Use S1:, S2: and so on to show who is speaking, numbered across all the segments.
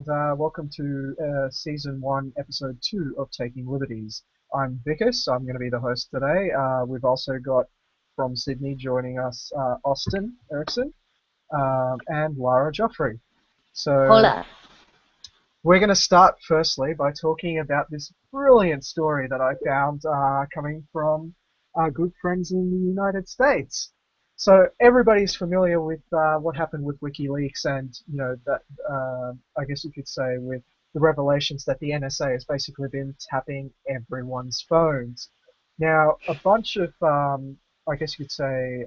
S1: welcome to Season 1, Episode 2 of Taking Liberties. I'm Vikas, I'm going to be the host today. We've also got from Sydney joining us Austen Erickson and Lara Joffrey. So
S2: Hola.
S1: we're going to start firstly by talking about this brilliant story that I found coming from our good friends in the United States. So everybody's familiar with what happened with WikiLeaks and, that I guess you could say with the revelations that the NSA has basically been tapping everyone's phones. Now, a bunch of, I guess you could say,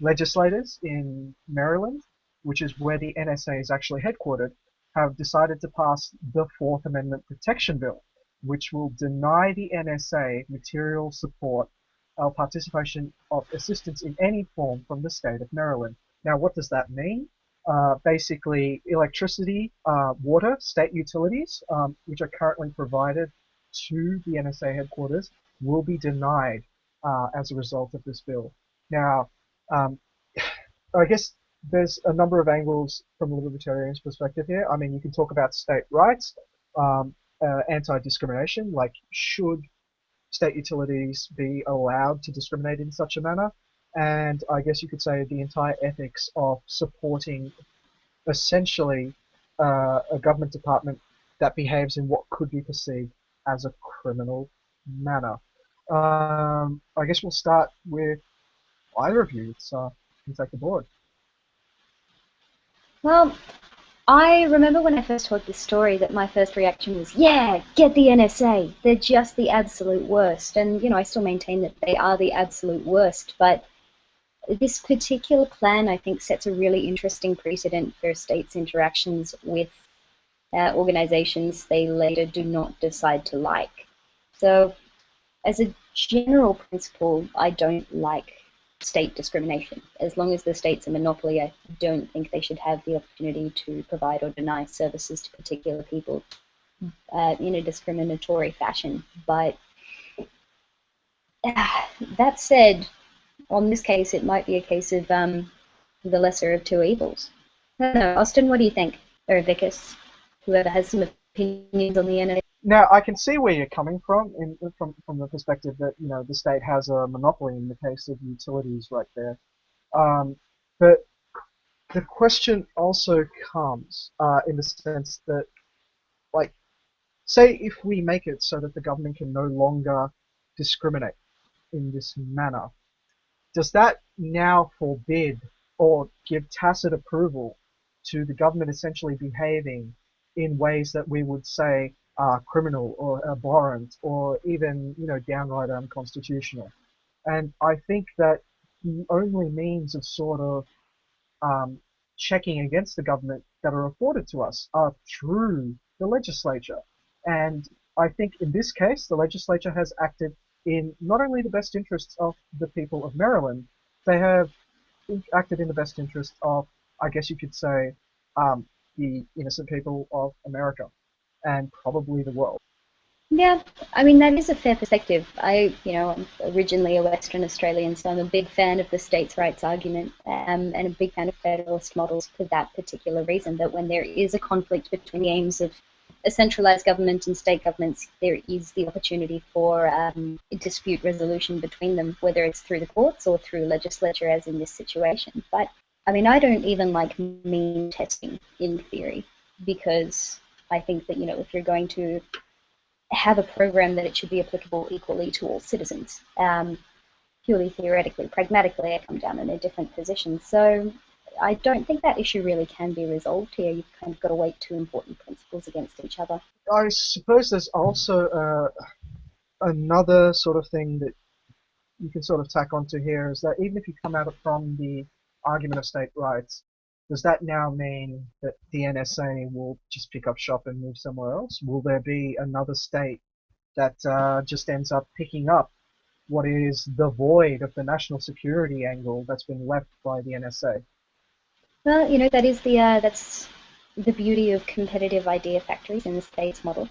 S1: legislators in Maryland, which is where the NSA is actually headquartered, have decided to pass the Fourth Amendment Protection Bill, which will deny the NSA material support or participation of assistance in any form from the state of Maryland. Now, what does that mean? Basically, electricity, water, state utilities, which are currently provided to the NSA headquarters, will be denied as a result of this bill. Now, um, I guess there's a number of angles from a libertarian's perspective here. I mean, you can talk about state rights, anti-discrimination, like should state utilities be allowed to discriminate in such a manner? And I guess you could say the entire ethics of supporting essentially a government department that behaves in what could be perceived as a criminal manner. I guess we'll start with either of you. So you can take the board.
S2: Well, I remember when I first heard this story that my first reaction was, yeah, get the NSA. They're just the absolute worst. And, I still maintain that they are the absolute worst. But this particular plan, I think, sets a really interesting precedent for states' interactions with organizations they later do not decide to like. So, as a general principle, I don't like state discrimination. As long as the state's a monopoly, I don't think they should have the opportunity to provide or deny services to particular people in a discriminatory fashion. But that said, on this case, it might be a case of the lesser of two evils. I don't know. Austin, what do you think? Or Vikas, whoever has some opinions on the NSA.
S1: Now, I can see where you're coming from, from the perspective that the state has a monopoly in the case of utilities right there. But the question also comes in the sense that, like, say if we make it so that the government can no longer discriminate in this manner, does that now forbid or give tacit approval to the government essentially behaving in ways that we would say are criminal or abhorrent or even, downright unconstitutional? And I think that the only means of sort of checking against the government that are afforded to us are through the legislature. And I think in this case, the legislature has acted in not only the best interests of the people of Maryland, they have acted in the best interest of, I guess you could say, the innocent people of America and probably the world.
S2: Yeah, I mean, that is a fair perspective. I'm originally a Western Australian, so I'm a big fan of the states' rights argument and a big fan of federalist models for that particular reason, that when there is a conflict between the aims of a centralized government and state governments, there is the opportunity for dispute resolution between them, whether it's through the courts or through legislature, as in this situation. But, I mean, I don't even like mean testing in theory, because I think that, if you're going to have a program, that it should be applicable equally to all citizens. Purely theoretically, pragmatically, I come down in a different position. So I don't think that issue really can be resolved here. You've kind of got to weigh two important principles against each other.
S1: I suppose there's also another sort of thing that you can sort of tack onto here is that even if you come at it from the argument of state rights, does that now mean that the NSA will just pick up shop and move somewhere else? Will there be another state that just ends up picking up what is the void of the national security angle that's been left by the NSA?
S2: Well, that's the beauty of competitive idea factories in the states model.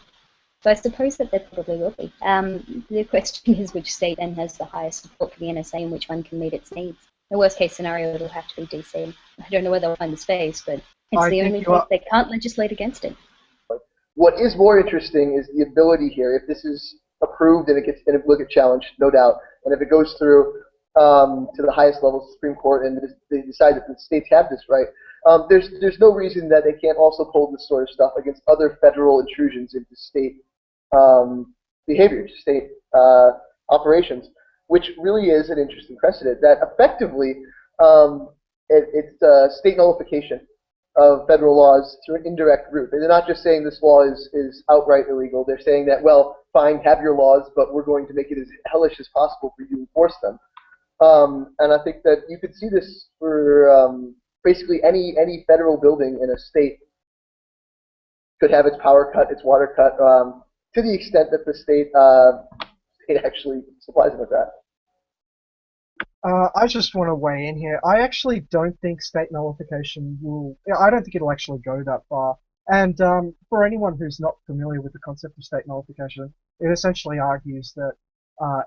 S2: So I suppose that there probably will be. The question is which state then has the highest support for the NSA and which one can meet its needs. the worst case scenario, it'll have to be DC. I don't know where they'll find the space, but it's
S1: I
S2: the
S1: think
S2: only
S1: you
S2: place
S1: are.
S2: they can't legislate against it.
S3: What is more interesting is the ability here, if this is approved and it will get challenged, no doubt, and if it goes through to the highest level, Supreme Court, and they decide that the states have this right, there's no reason that they can't also hold this sort of stuff against other federal intrusions into state behaviors, state operations, which really is an interesting precedent that effectively it's state nullification of federal laws through an indirect route. They're not just saying this law is outright illegal. They're saying that, well, fine, have your laws, but we're going to make it as hellish as possible for you to enforce them. And I think that you could see this for basically any federal building in a state could have its power cut, its water cut, to the extent that the state actually supplies them with that.
S1: I just want to weigh in here. I actually don't think state nullification will. I don't think it'll actually go that far. And for anyone who's not familiar with the concept of state nullification, it essentially argues that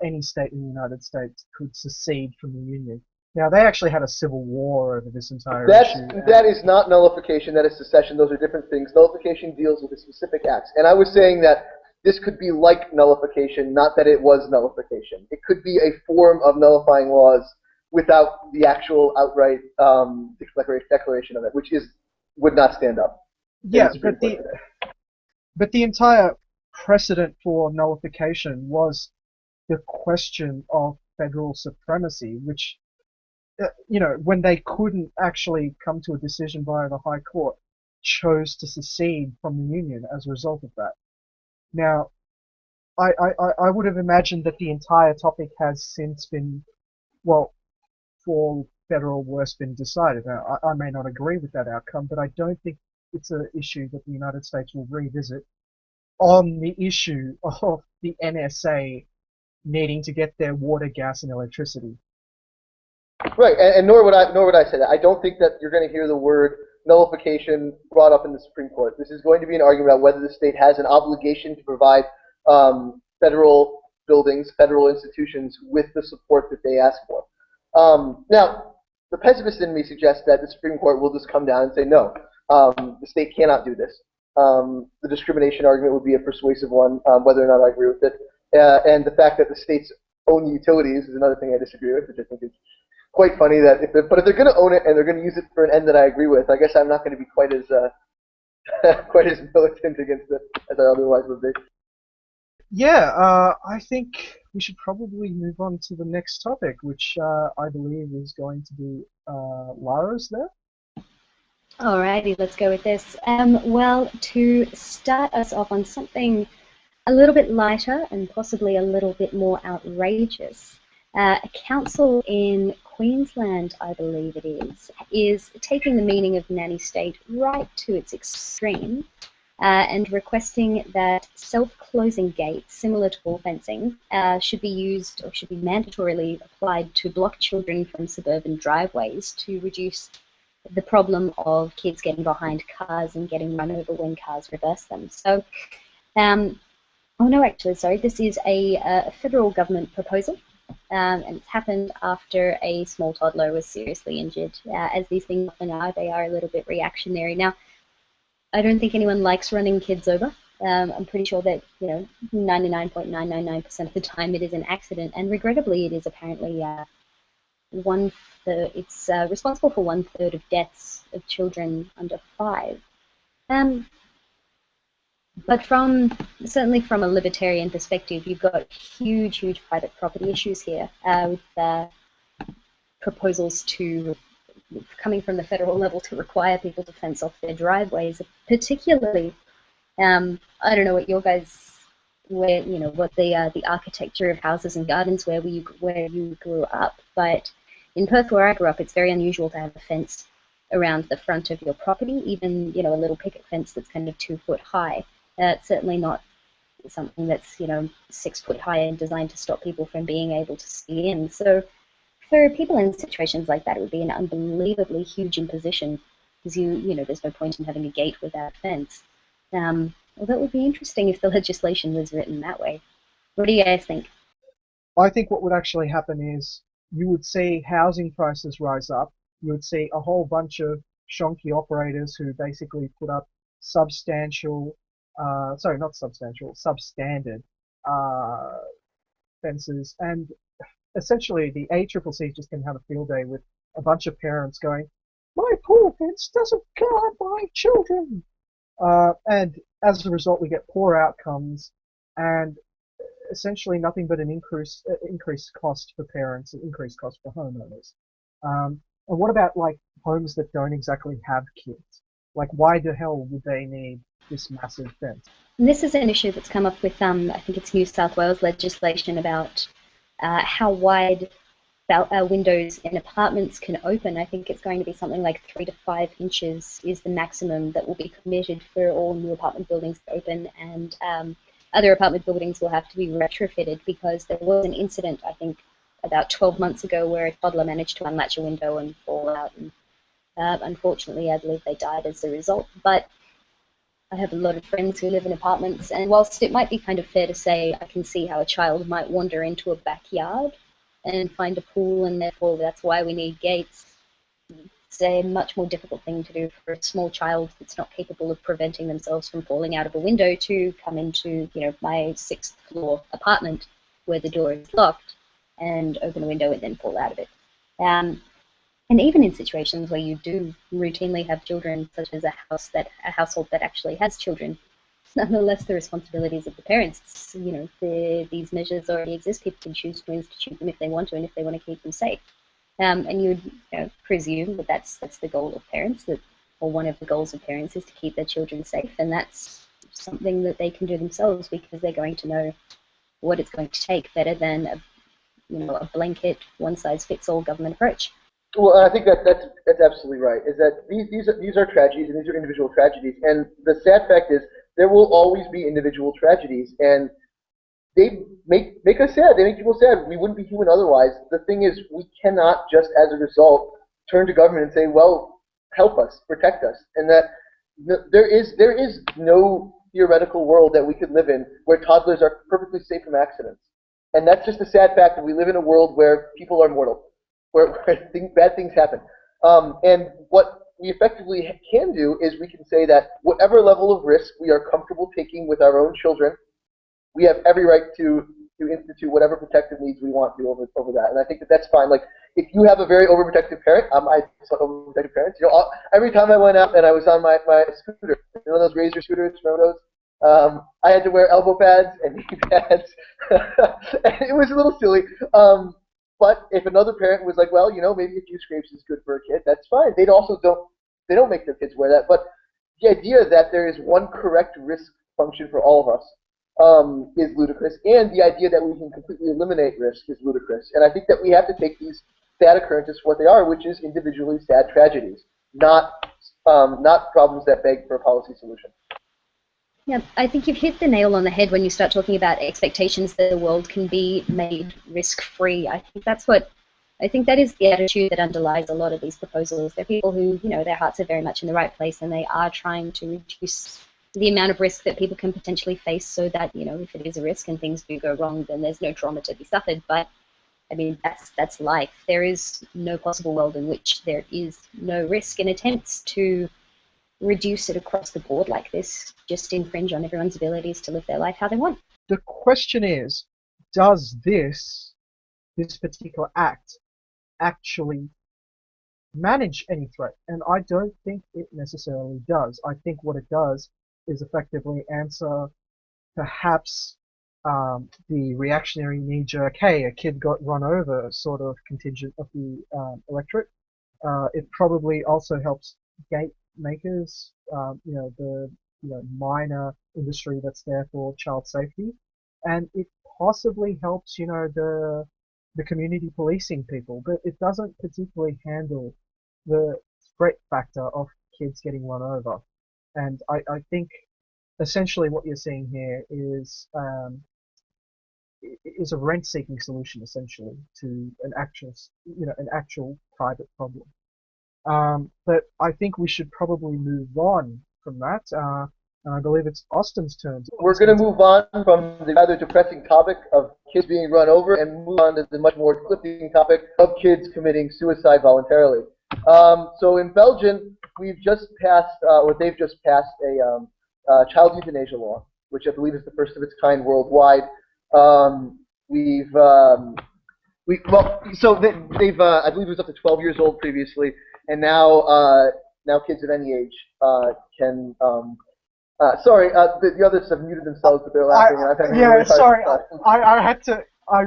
S1: any state in the United States could secede from the Union. Now, they actually had a civil war over this entire issue.
S3: That is not nullification. That is secession. Those are different things. Nullification deals with the specific acts. And I was saying that this could be like nullification, not that it was nullification. It could be a form of nullifying laws without the actual outright declaration of it, which would not stand up.
S1: Yeah, but the entire precedent for nullification was the question of federal supremacy, which, when they couldn't actually come to a decision via the High Court, chose to secede from the Union as a result of that. Now, I would have imagined that the entire topic has since been, well, for better or worse, been decided. Now, I may not agree with that outcome, but I don't think it's an issue that the United States will revisit on the issue of the NSA needing to get their water, gas, and electricity.
S3: Right, and nor would I say that. I don't think that you're going to hear the word nullification brought up in the Supreme Court. This is going to be an argument about whether the state has an obligation to provide federal buildings, federal institutions with the support that they ask for. Now, the pessimist in me suggests that the Supreme Court will just come down and say, no, the state cannot do this. The discrimination argument would be a persuasive one, whether or not I agree with it. And the fact that the states own the utilities is another thing I disagree with, which I think is quite funny. If they're going to own it and they're going to use it for an end that I agree with, I guess I'm not going to be quite as quite as militant against it as I otherwise would be.
S1: Yeah, I think we should probably move on to the next topic, which I believe is going to be Lara's there.
S2: Alrighty, let's go with this. Well, to start us off on something a little bit lighter and possibly a little bit more outrageous, a council in Queensland, I believe it is taking the meaning of nanny state right to its extreme and requesting that self-closing gates, similar to wall fencing, should be used or should be mandatorily applied to block children from suburban driveways to reduce the problem of kids getting behind cars and getting run over when cars reverse them. So, oh no, actually, sorry, this is a federal government proposal. And it's happened after a small toddler was seriously injured. As these things often are, they are a little bit reactionary. Now, I don't think anyone likes running kids over. I'm pretty sure that 99.999% of the time it is an accident, and regrettably, it is apparently it's responsible for 1/3 of deaths of children under 5. But certainly from a libertarian perspective, you've got huge private property issues here with proposals coming from the federal level to require people to fence off their driveways, particularly. I don't know what your guys, what the architecture of houses and gardens where you grew up, but in Perth, where I grew up, it's very unusual to have a fence around the front of your property, even a little picket fence that's kind of 2 foot high. It's certainly not something that's 6 foot high and designed to stop people from being able to see in. So for people in situations like that, it would be an unbelievably huge imposition because there's no point in having a gate without a fence. Well, that would be interesting if the legislation was written that way. What do you guys think?
S1: I think what would actually happen is you would see housing prices rise up. You would see a whole bunch of shonky operators who basically put up substantial, sorry, not substantial, substandard uh, fences, and essentially the ACCC is just going to have a field day with a bunch of parents going, "My poor fence doesn't guard my children," and as a result, we get poor outcomes and essentially nothing but an increased cost for parents, an increased cost for homeowners. And what about like homes that don't exactly have kids? Like, why the hell would they need this massive fence?
S2: And this is an issue that's come up with, I think it's New South Wales legislation about how wide windows in apartments can open. I think it's going to be something like 3 to 5 inches is the maximum that will be permitted for all new apartment buildings to open, and other apartment buildings will have to be retrofitted, because there was an incident, I think, about 12 months ago where a toddler managed to unlatch a window and fall out, and unfortunately I believe they died as a result. But I have a lot of friends who live in apartments, and whilst it might be kind of fair to say I can see how a child might wander into a backyard and find a pool, and therefore that's why we need gates, it's a much more difficult thing to do for a small child that's not capable of preventing themselves from falling out of a window to come into, my 6th floor apartment where the door is locked and open a window and then fall out of it. And even in situations where you do routinely have children, such as a household that actually has children, it's nonetheless the responsibilities of the parents. These measures already exist. People can choose to institute them if they want to, and if they want to keep them safe. And you would presume that that's the goal of parents, or one of the goals of parents is to keep their children safe, and that's something that they can do themselves because they're going to know what it's going to take better than a blanket one-size-fits-all government approach.
S3: Well, I think that's absolutely right. Is that these are tragedies, and these are individual tragedies, and the sad fact is there will always be individual tragedies, and they make us sad. They make people sad. We wouldn't be human otherwise. The thing is, we cannot just as a result turn to government and say, "Well, help us, protect us," and that there is no theoretical world that we could live in where toddlers are perfectly safe from accidents, and that's just a sad fact that we live in a world where people are mortal, where bad things happen. And what we effectively can do is we can say that whatever level of risk we are comfortable taking with our own children, we have every right to institute whatever protective needs we want to over that. And I think that's fine. Like, if you have a very overprotective parent, I saw overprotective parents. Every time I went out and I was on my scooter, those Razor scooters, remember those? I had to wear elbow pads and knee pads. And it was a little silly. But if another parent was like, well, maybe a few scrapes is good for a kid, that's fine. They don't make their kids wear that. But the idea that there is one correct risk function for all of us is ludicrous, and the idea that we can completely eliminate risk is ludicrous. And I think that we have to take these sad occurrences for what they are, which is individually sad tragedies, not problems that beg for a policy solution.
S2: Yeah, I think you've hit the nail on the head when you start talking about expectations that the world can be made risk-free. I think that is the attitude that underlies a lot of these proposals. They're people who, their hearts are very much in the right place, and they are trying to reduce the amount of risk that people can potentially face, so that, if it is a risk and things do go wrong, then there's no trauma to be suffered. But I mean, that's life. There is no possible world in which there is no risk, and attempts to reduce it across the board like this just infringe on everyone's abilities to live their life how they want.
S1: The question is, does this particular act actually manage any threat? And I don't think it necessarily does. I think what it does is effectively answer perhaps the reactionary knee-jerk, hey, a kid got run over sort of contingent of the electorate. It probably also helps gate makers, the minor industry that's there for child safety, and it possibly helps the community policing people, but it doesn't particularly handle the threat factor of kids getting run over. And I think essentially what you're seeing here is a rent-seeking solution, essentially, to an actual private problem. But I think we should probably move on from that. And I believe it's Austen's turn.
S3: We're going to move on from the rather depressing topic of kids being run over and move on to the much more uplifting topic of kids committing suicide voluntarily. So in Belgium, we've just passed, or they've just passed a child euthanasia law, which I believe is the first of its kind worldwide. So they've I believe it was up to 12 years old previously, and now kids of any age can. Sorry, the others have muted themselves, but they're laughing, and I've had a
S1: Yeah,
S3: really hard
S1: sorry.
S3: time.
S1: I had to. I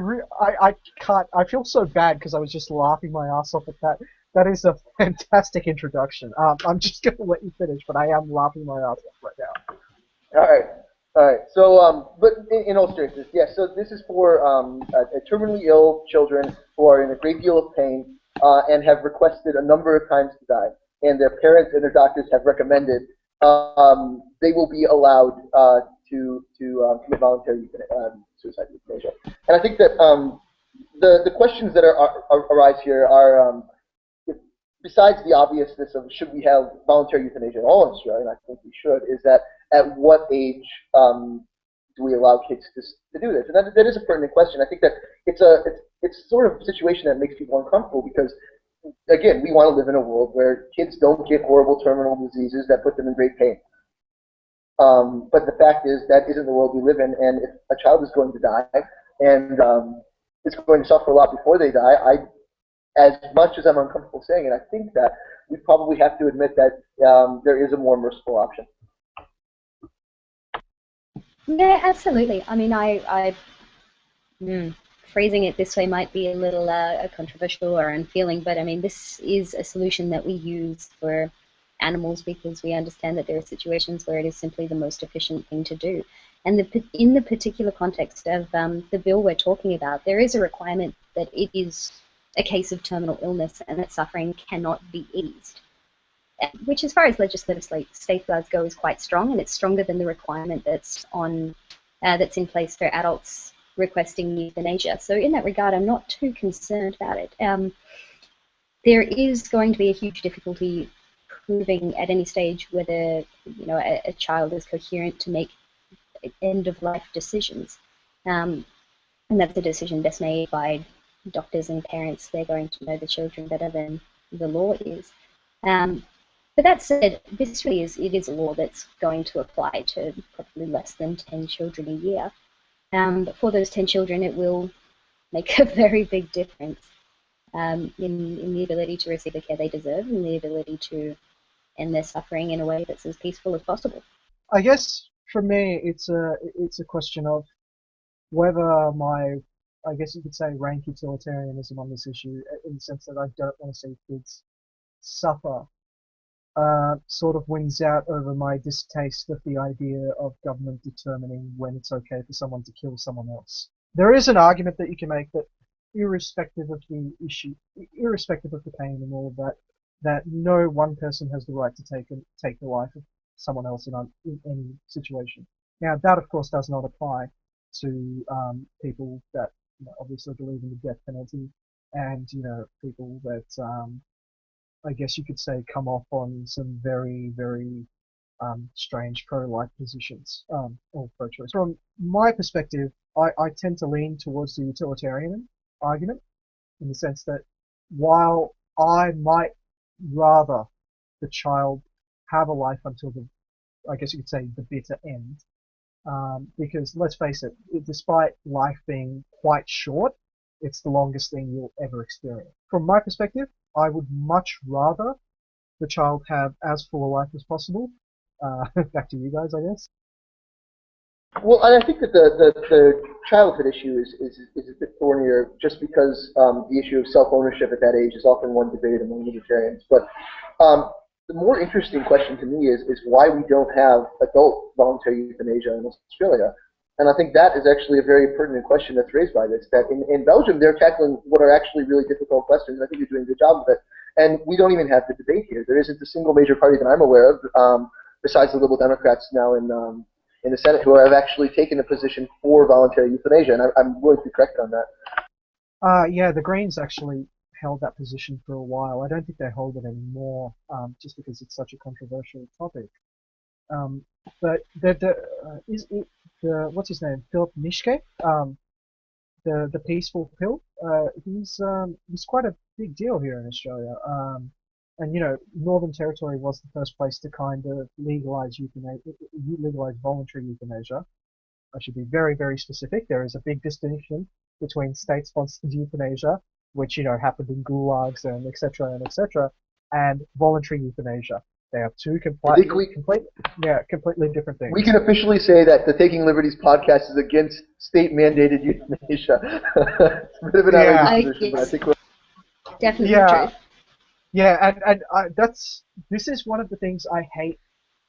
S1: can't. I feel so bad because I was just laughing my ass off at that. That is a fantastic introduction. I'm just going to let you finish, but I am laughing my ass off right now.
S3: All right. So, but in all seriousness, yes. So this is for terminally ill children who are in a great deal of pain and have requested a number of times to die, and their parents and their doctors have recommended they will be allowed to commit voluntary suicide euthanasia. And I think that the questions that arise here are besides the obviousness of should we have voluntary euthanasia at all in Australia, and I think we should, is that at what age do we allow kids to do this? And that is a pertinent question. I think that it's sort of a situation that makes people uncomfortable because, again, we want to live in a world where kids don't get horrible terminal diseases that put them in great pain. But the fact is that isn't the world we live in, and if a child is going to die and is going to suffer a lot before they die, as much as I'm uncomfortable saying it, I think that we probably have to admit that there is a more merciful option.
S2: Yeah, absolutely. I mean, phrasing it this way might be a little controversial or unfeeling, but I mean, this is a solution that we use for animals because we understand that there are situations where it is simply the most efficient thing to do. And in the particular context of the bill we're talking about, there is a requirement that it is a case of terminal illness and that suffering cannot be eased, which as far as legislative safeguards go is quite strong, and it's stronger than the requirement that's in place for adults requesting euthanasia. So in that regard, I'm not too concerned about it. There is going to be a huge difficulty proving at any stage whether a child is coherent to make end-of-life decisions, and that's a decision best made by doctors and parents. They're going to know the children better than the law is. But that said, this really is a law that's going to apply to probably less than 10 children a year. But for those 10 children, it will make a very big difference in the ability to receive the care they deserve and the ability to end their suffering in a way that's as peaceful as possible.
S1: I guess for me, it's a question of whether I guess you could say, rank utilitarianism on this issue, in the sense that I don't want to see kids suffer, sort of wins out over my distaste of the idea of government determining when it's okay for someone to kill someone else. There is an argument that you can make that irrespective of the issue, irrespective of the pain and all of that, that no one person has the right to take the life of someone else in any situation. Now, that of course does not apply to people that obviously believe in the death penalty, and people that I guess you could say come off on some very, very strange pro-life positions or pro-choice. From my perspective, I tend to lean towards the utilitarian argument, in the sense that while I might rather the child have a life until I guess you could say, the bitter end, because let's face it, despite life being quite short, it's the longest thing you'll ever experience. From my perspective, I would much rather the child have as full a life as possible. Back to you guys, I guess.
S3: Well, and I think that the childhood issue is a bit thornier, just because the issue of self-ownership at that age is often one debated among libertarians. But the more interesting question to me is why we don't have adult voluntary euthanasia in Australia. And I think that is actually a very pertinent question that's raised by this, that in Belgium they're tackling what are actually really difficult questions, and I think you're doing a good job of it. And we don't even have the debate here. There isn't a single major party that I'm aware of, besides the Liberal Democrats now in the Senate, who have actually taken a position for voluntary euthanasia, and I'm willing to be corrected on that.
S1: Yeah, the Greens actually held that position for a while. I don't think they hold it anymore, just because it's such a controversial topic. But the what's his name, Philip Nishke, the peaceful pill, he's quite a big deal here in Australia. And Northern Territory was the first place to kind of legalize voluntary euthanasia. I should be very, very specific. There is a big distinction between state-sponsored euthanasia, which happened in gulags and etc., and voluntary euthanasia. They are two completely different things.
S3: We can officially say that the Taking Liberties podcast is against state-mandated euthanasia. It's a bit of an outrageous position, but I think we're
S2: definitely true.
S1: Yeah, and this is one of the things I hate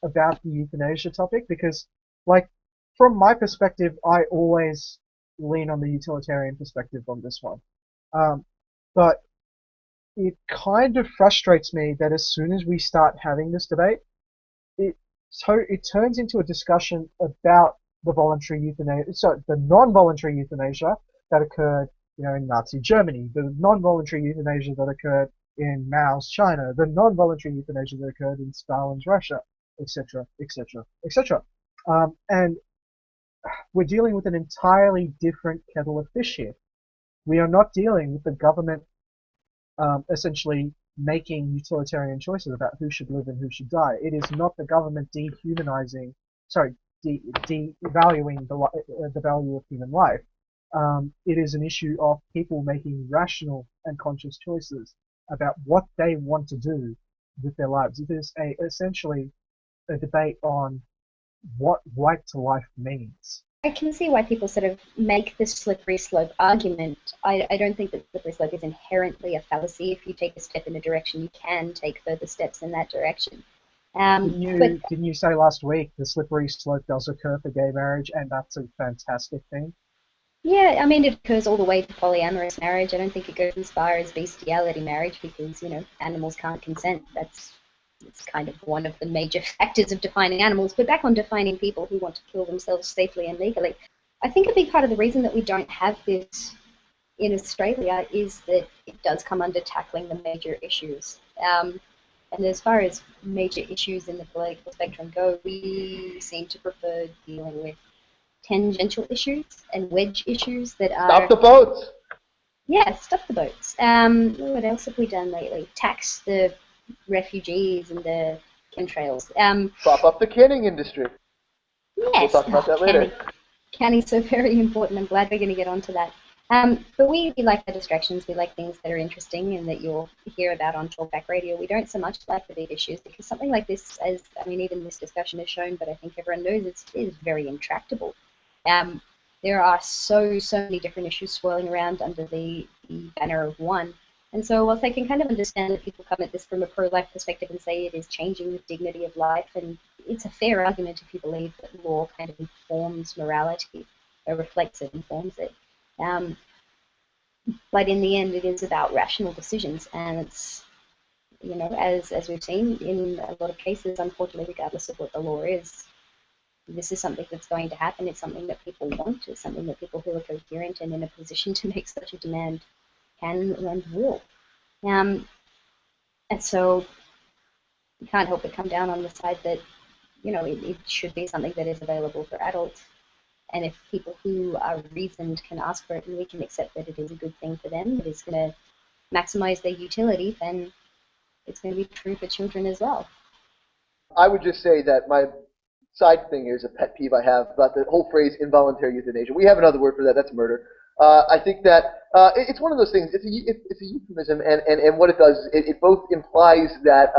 S1: about the euthanasia topic, because, like, from my perspective, I always lean on the utilitarian perspective on this one. But it kind of frustrates me that as soon as we start having this debate, it turns into a discussion about the non-voluntary euthanasia that occurred, in Nazi Germany, the non-voluntary euthanasia that occurred in Mao's China, the non-voluntary euthanasia that occurred in Stalin's Russia, etc., etc., etc. And we're dealing with an entirely different kettle of fish here. We are not dealing with the government essentially making utilitarian choices about who should live and who should die. It is not the government devaluing the value of human life. It is an issue of people making rational and conscious choices about what they want to do with their lives. It is essentially a debate on what right to life means.
S2: I can see why people sort of make this slippery slope argument. I don't think that slippery slope is inherently a fallacy. If you take a step in a direction, you can take further steps in that direction.
S1: Didn't you say last week the slippery slope does occur for gay marriage, and that's a fantastic thing?
S2: Yeah, I mean, it occurs all the way to polyamorous marriage. I don't think it goes as far as bestiality marriage, because, animals can't consent. It's kind of one of the major factors of defining animals. But back on defining people who want to kill themselves safely and legally, I think a big part of the reason that we don't have this in Australia is that it does come under tackling the major issues. And as far as major issues in the political spectrum go, we seem to prefer dealing with tangential issues and wedge issues that are...
S3: Stop the boats!
S2: Yeah, stop the boats. What else have we done lately? Tax the refugees and the chemtrails.
S3: Prop up the canning industry.
S2: Yes.
S3: We'll talk about that later.
S2: Canning's so very important. I'm glad we're going to get onto that. But we like the distractions. We like things that are interesting and that you'll hear about on Talkback Radio. We don't so much like the big issues, because something like this, even this discussion has shown, but I think everyone knows it is very intractable. There are so many different issues swirling around under the banner of one. And so whilst I can kind of understand that people come at this from a pro-life perspective and say it is changing the dignity of life, and it's a fair argument if you believe that law kind of informs morality, or reflects it, informs it. But in the end, it is about rational decisions, and it's, as we've seen in a lot of cases, unfortunately, regardless of what the law is, this is something that's going to happen. It's something that people want. It's something that people who are coherent and in a position to make such a demand can and will. And so you can't help but come down on the side that, it should be something that is available for adults. And if people who are reasoned can ask for it, and we can accept that it is a good thing for them, it is going to maximize their utility, then it's going to be true for children as well.
S3: I would just say that my side thing here is a pet peeve I have about the whole phrase involuntary euthanasia. We have another word for that. That's murder. I think that it's one of those things. It's a euphemism, and what it does is it both implies that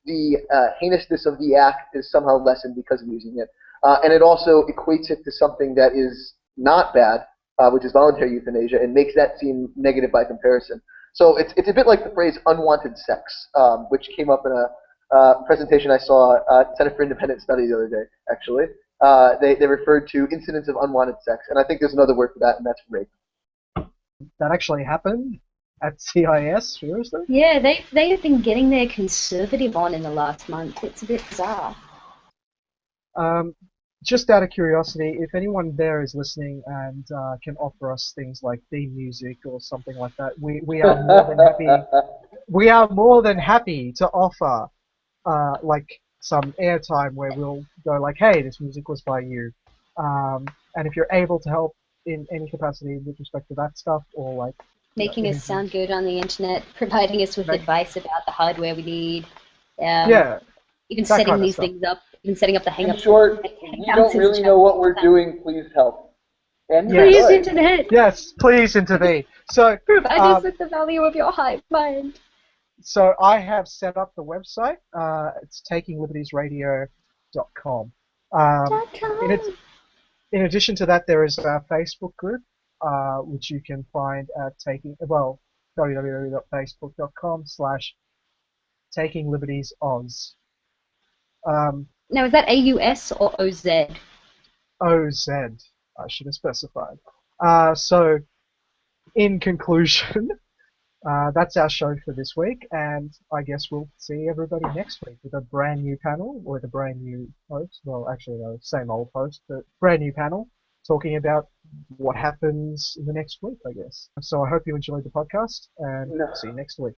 S3: the heinousness of the act is somehow lessened because of using it, and it also equates it to something that is not bad, which is voluntary euthanasia, and makes that seem negative by comparison. So it's a bit like the phrase unwanted sex, which came up in a presentation I saw at Center for Independent Study the other day, actually. They referred to incidents of unwanted sex, and I think there's another word for that, and that's rape.
S1: That actually happened at CIS, seriously?
S2: Yeah, they have been getting their conservative on in the last month. It's a bit bizarre.
S1: Just out of curiosity, if anyone there is listening and can offer us things like theme music or something like that, we are more than happy. We are more than happy to offer like some airtime where we'll go like, hey, this music was by you. And if you're able to help in any capacity with respect to that stuff, or like
S2: Making us
S1: images,
S2: sound good on the internet, providing us with
S1: make,
S2: advice about the hardware we need, um,
S1: yeah,
S2: even
S1: that
S2: setting
S1: kind of
S2: these
S1: stuff.
S2: things up, even setting up the
S3: In
S2: hang-up
S3: short, if we don't
S2: hangouts in the
S3: really
S2: chat.
S3: know what we're doing, please help. And
S1: Yes.
S2: Please,
S3: good.
S2: internet,
S1: Yes, please intervene. So,
S2: provide us with the value of your hive mind.
S1: so I have set up the website. It's takinglibertiesradio.com. In, it, in addition to that, there is a Facebook group, which you can find at www.facebook.com/takinglibertiesoz.
S2: Now, is that AUS or OZ?
S1: OZ, I should have specified. So, in conclusion, that's our show for this week, and I guess we'll see everybody next week with a brand new panel with a brand new host. Well, actually, no, same old host, but brand new panel talking about what happens in the next week, I guess. So I hope you enjoyed the podcast, and
S3: No.
S1: see you next week.